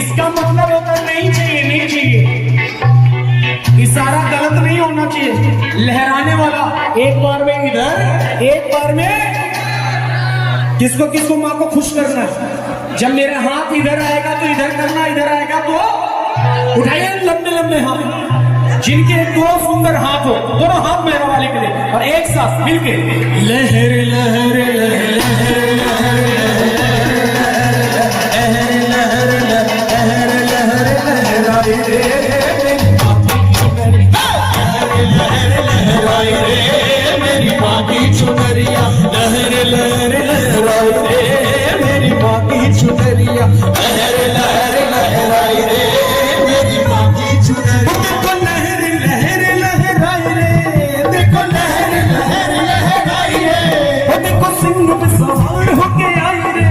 इसका मतलब होता नहीं चाहिए, नहीं चाहिए, इशारा गलत नहीं होना चाहिए, लहराने वाला। एक बार में इधर, एक बार में किसको किसको माँ को खुश करना है। जब मेरा हाथ इधर आएगा तो इधर करना, इधर आएगा तो उठाइए लंबे लंबे हाथ। जिनके दो सुंदर हाथ हो, दोनों हाथ मेरा वाले के लिए, और एक साथ मिलके लहर लहर लहर मेरी माँ की चुनरिया, लहर लहर लहराई रे मेरी माँ की चुनरिया, लहर लहर लहराई रे मेरी माँ की चुनरिया। देखो लहर लहर लहराई रे, देखो लहर लहर लहराई रे, देखो सिंह पे सवार होके आई रे,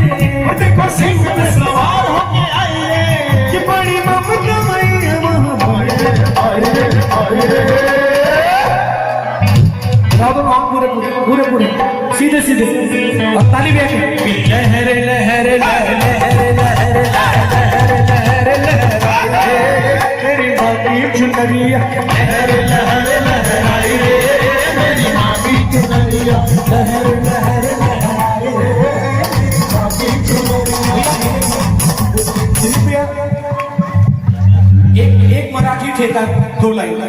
देखो सिंह पे सवार होके आई रे, कि बड़ी ममता मैया महामाया आई रे, आई रे। पूरे पूरे पूरे पूरे सीधे सीधे और ताली भी लहर लहर लहर लहर लहर मेरी माँ की चुनरिया, लहर लहर लहराई रे मेरी माँ की चुनरिया, लहर लहर लहराई रे मेरी माँ की चुनरिया। एक मराठी ठेका, दो लाइन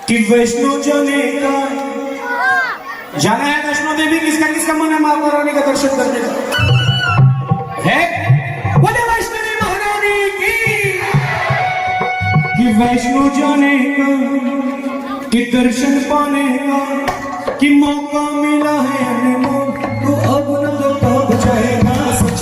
कि वैष्णो जाने का, जाना है वैष्णो देवी, किसका किसका मन है माता रानी का दर्शन करने का है? बोले वैष्णवी महारानी की, कि वैष्णो जाने का, कि दर्शन पाने का, कि मौका मिला है अनमोल, तो अब न तो कब जाएगा सच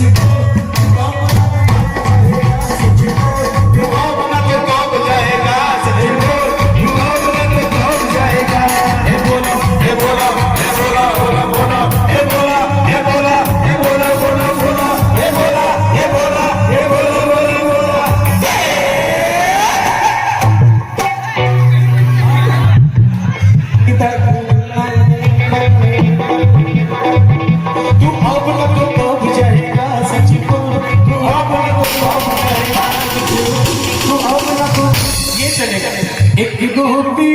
एक गोपी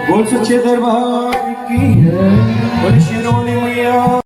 बोल सच्चे दरबार की है, बोल शेरों ने मैया।